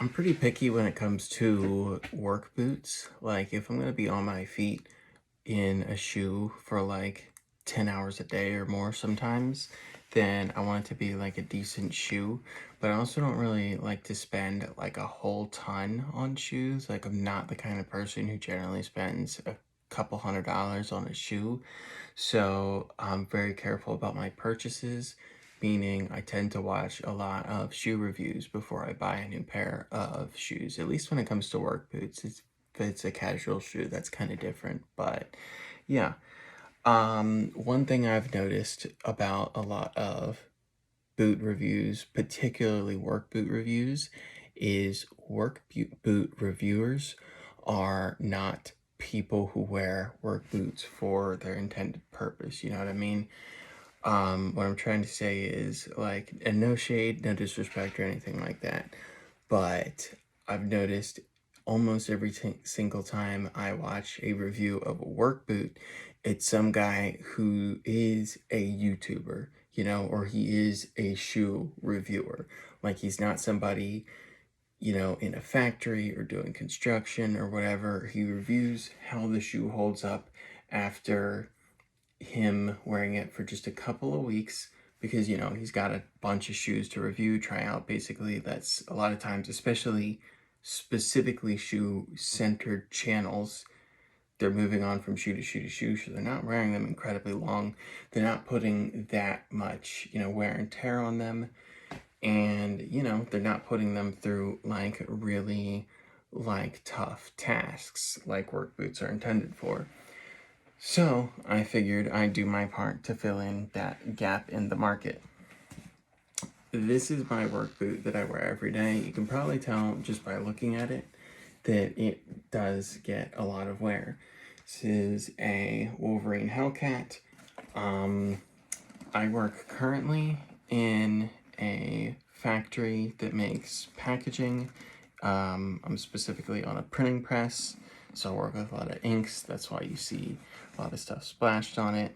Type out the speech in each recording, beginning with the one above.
I'm pretty picky when it comes to work boots. Like, if I'm gonna be on my feet in a shoe for like 10 hours a day or more sometimes, then I want it to be like a decent shoe. But I also don't really like to spend like a whole ton on shoes. Like, I'm not the kind of person who generally spends a couple $100s on a shoe. So I'm very careful about my purchases, meaning I tend to watch a lot of shoe reviews before I buy a new pair of shoes, at least when it comes to work boots. If it's a casual shoe, that's kind of different. But yeah, one thing I've noticed about a lot of boot reviews, particularly work boot reviews, is boot reviewers are not people who wear work boots for their intended purpose. You know what I mean? What I'm trying to say is like, and no shade, no disrespect or anything like that, but I've noticed almost every single time I watch a review of a work boot, it's some guy who is a YouTuber, you know, or he is a shoe reviewer. Like, he's not somebody, you know, in a factory or doing construction or whatever. He reviews how the shoe holds up after him wearing it for just a couple of weeks because, you know, he's got a bunch of shoes to review, try out. Basically, that's a lot of times, especially specifically shoe centered channels, they're moving on from shoe to shoe to shoe, so they're not wearing them incredibly long. They're not putting that much, you know, wear and tear on them, and, you know, they're not putting them through like really like tough tasks like work boots are intended for. So I figured I'd do my part to fill in that gap in the market. This is my work boot that I wear every day. You can probably tell just by looking at it that it does get a lot of wear. This is a Wolverine Hellcat. I work currently in a factory that makes packaging. I'm specifically on a printing press, so I work with a lot of inks. That's why you see a lot of stuff splashed on it.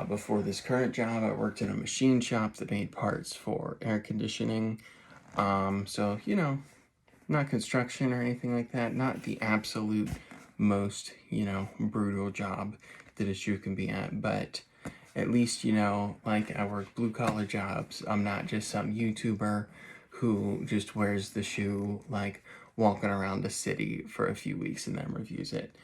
Before this current job, I worked in a machine shop that made parts for air conditioning. So, you know, not construction or anything like that. Not the absolute most, you know, brutal job that a shoe can be at, but at least, you know, like, I work blue collar jobs. I'm not just some YouTuber who just wears the shoe like walking around the city for a few weeks and then reviews it.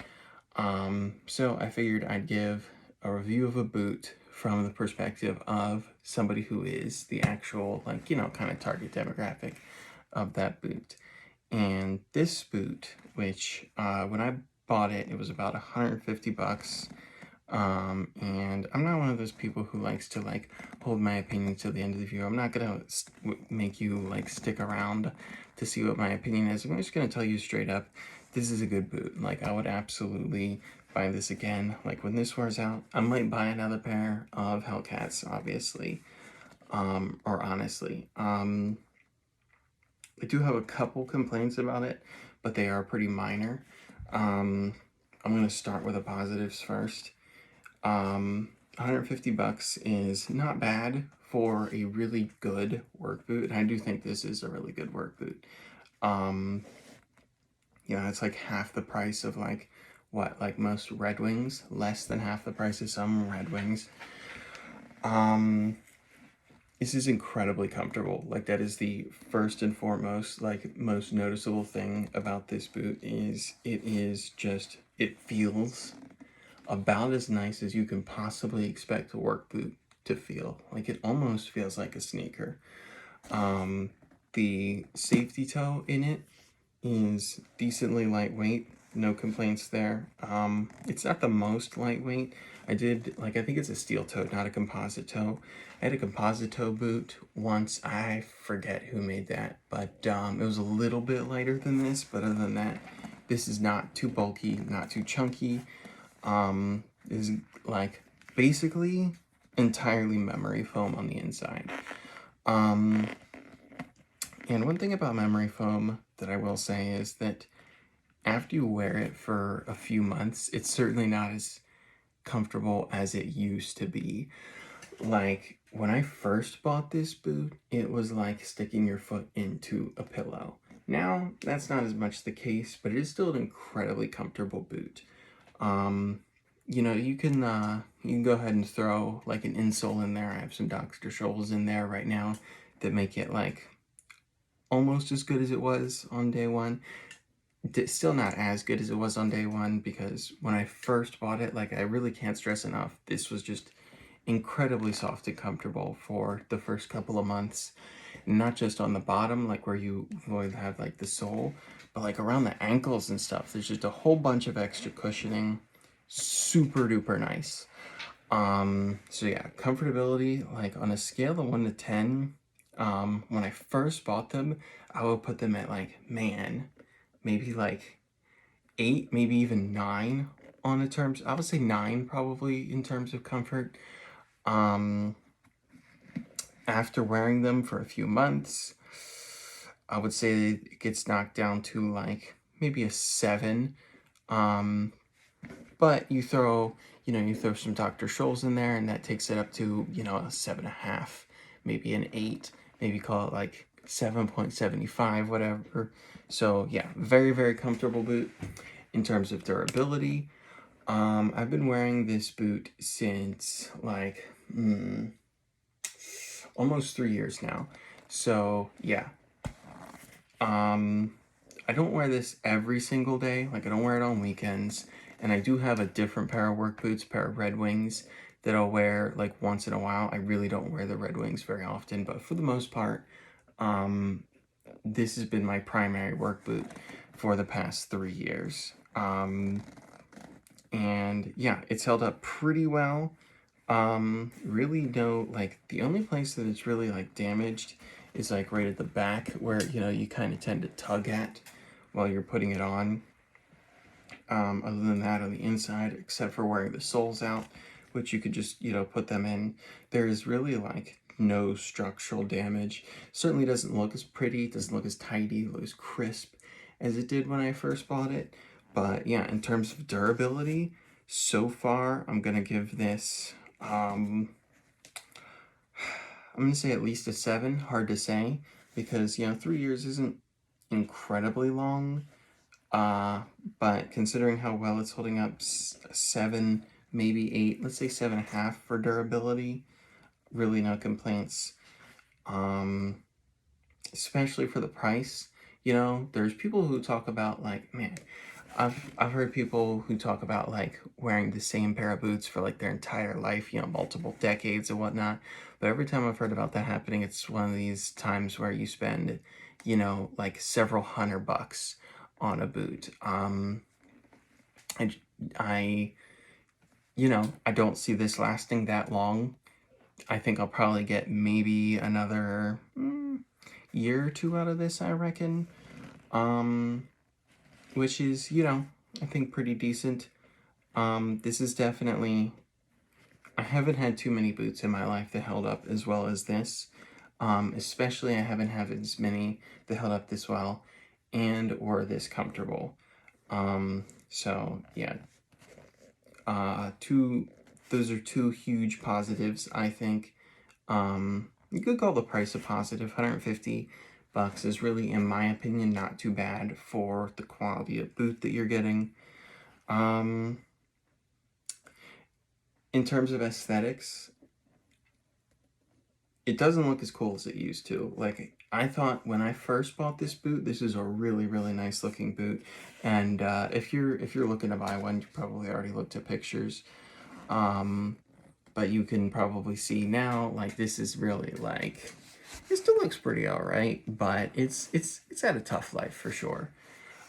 So I figured I'd give a review of a boot from the perspective of somebody who is the actual, like, you know, kind of target demographic of that boot. And this boot, which when I bought it, it was about 150 bucks. And I'm not one of those people who likes to like hold my opinion till the end of the video. I'm not gonna make you like stick around to see what my opinion is. I'm just gonna tell you straight up, this is a good boot. Like, I would absolutely buy this again. Like, when this wears out, I might buy another pair of Hellcats, obviously. Or honestly. I do have a couple complaints about it, but they are pretty minor. I'm gonna start with the positives first. 150 bucks is not bad for a really good work boot, and I do think this is a really good work boot. Yeah, it's like half the price of like what, like most Red Wings, less than half the price of some Red Wings. This is incredibly comfortable. Like, that is the first and foremost, like, most noticeable thing about this boot is it feels about as nice as you can possibly expect a work boot to feel. Like, it almost feels like a sneaker. The safety toe in it is decently lightweight. No complaints there. It's not the most lightweight. I think it's a steel toe, not a composite toe. I had a composite toe boot once. I forget who made that, but it was a little bit lighter than this. But other than that, this is not too bulky, not too chunky. Is like basically entirely memory foam on the inside. And one thing about memory foam that I will say is that after you wear it for a few months, it's certainly not as comfortable as it used to be. Like, when I first bought this boot, it was like sticking your foot into a pillow. Now, that's not as much the case, but it is still an incredibly comfortable boot. Um, you can go ahead and throw like an insole in there. I have some Dr. Scholl's in there right now that make it like almost as good as it was on day one. Still not as good as it was on day one, because when I first bought it, like, I really can't stress enough, this was just incredibly soft and comfortable for the first couple of months. Not just on the bottom, like where you would have like the sole, but like around the ankles and stuff. There's just a whole bunch of extra cushioning. Super duper nice. So yeah, comfortability, like on a scale of 1 to 10, when I first bought them, I would put them at like, man, maybe like 8, maybe even 9 on the terms. I would say 9 probably in terms of comfort. Um, After wearing them for a few months, I would say it gets knocked down to like maybe a 7. Um, but you throw some Dr. Scholl's in there, and that takes it up to, a 7.5, maybe an 8, maybe call it like 7.75, whatever. So yeah, very, very comfortable boot in terms of durability. I've been wearing this boot since like almost 3 years now. So yeah, I don't wear this every single day. Like, I don't wear it on weekends. And I do have a different pair of work boots, pair of Red Wings, that I'll wear like once in a while. I really don't wear the Red Wings very often, but for the most part, this has been my primary work boot for the past 3 years. And yeah, it's held up pretty well. Really no, like, the only place that it's really like damaged is like right at the back, where, you kind of tend to tug at while you're putting it on. Other than that, on the inside, except for wearing the soles out, which you could just, put them in, there is really like no structural damage. Certainly doesn't look as pretty, doesn't look as tidy, look as crisp as it did when I first bought it. But yeah, in terms of durability, so far, I'm gonna give this, I'm gonna say at least a 7. Hard to say, because 3 years isn't incredibly long. But considering how well it's holding up, 7, maybe 8, let's say 7.5 for durability. Really no complaints. Especially for the price. There's people who talk about like, man, I've heard people who talk about like wearing the same pair of boots for like their entire life, multiple decades and whatnot. But every time I've heard about that happening, it's one of these times where you spend, like several $100 on a boot. I, I, I don't see this lasting that long. I think I'll probably get maybe another year or 2 out of this, I reckon. Which is, I think pretty decent. This is definitely, I haven't had too many boots in my life that held up as well as this. Especially I haven't had as many that held up this well and or this comfortable. So yeah, those are 2 huge positives, I think. You could call the price a positive. $150 is really, in my opinion, not too bad for the quality of boot that you're getting. In terms of aesthetics, it doesn't look as cool as it used to. Like, I thought when I first bought this boot, this is a really, really nice looking boot. And if you're looking to buy one, you probably already looked at pictures. But you can probably see now, like, this is really like, it still looks pretty alright, but it's had a tough life for sure.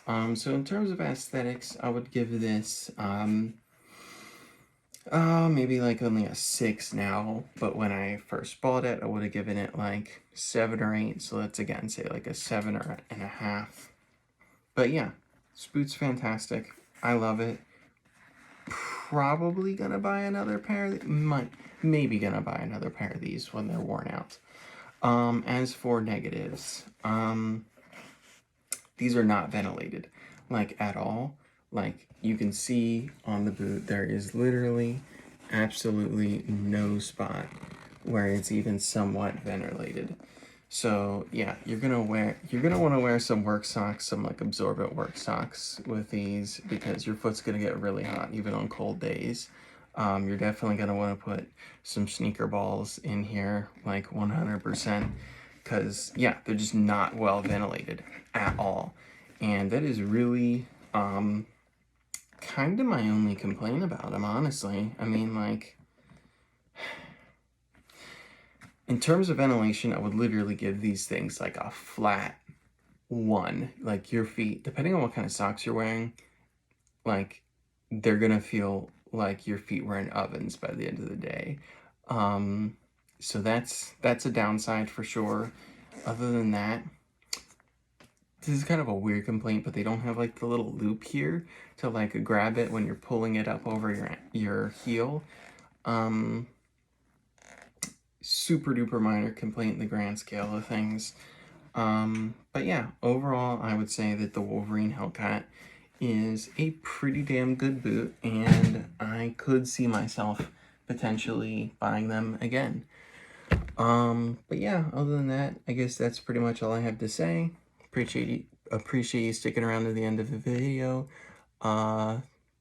So in terms of aesthetics, I would give this maybe like only a 6 now, but when I first bought it, I would have given it like 7 or 8, so let's again say like a 7.5. But yeah, this boot's fantastic. I love it. Probably gonna buy another pair. Maybe gonna buy another pair of these when they're worn out. As for negatives, these are not ventilated, like, at all. Like, you can see on the boot, there is literally absolutely no spot where it's even somewhat ventilated. So yeah, you're gonna want to wear some work socks, some like absorbent work socks with these, because your foot's gonna get really hot even on cold days. You're definitely gonna want to put some sneaker balls in here, like 100%, because yeah, they're just not well ventilated at all, and that is really kind of my only complaint about them, honestly. I mean, like, in terms of ventilation, I would literally give these things like a flat 1. Like, your feet, depending on what kind of socks you're wearing, like, they're gonna feel like your feet were in ovens by the end of the day. So that's a downside for sure. Other than that, this is kind of a weird complaint, but they don't have like the little loop here to like grab it when you're pulling it up over your heel. Super duper minor complaint in the grand scale of things. But yeah, overall, I would say that the Wolverine Hellcat is a pretty damn good boot, and I could see myself potentially buying them again. But yeah, other than that, I guess that's pretty much all I have to say. Appreciate you sticking around to the end of the video.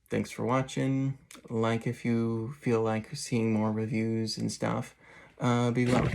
Thanks for watching. Like if you feel like seeing more reviews and stuff below.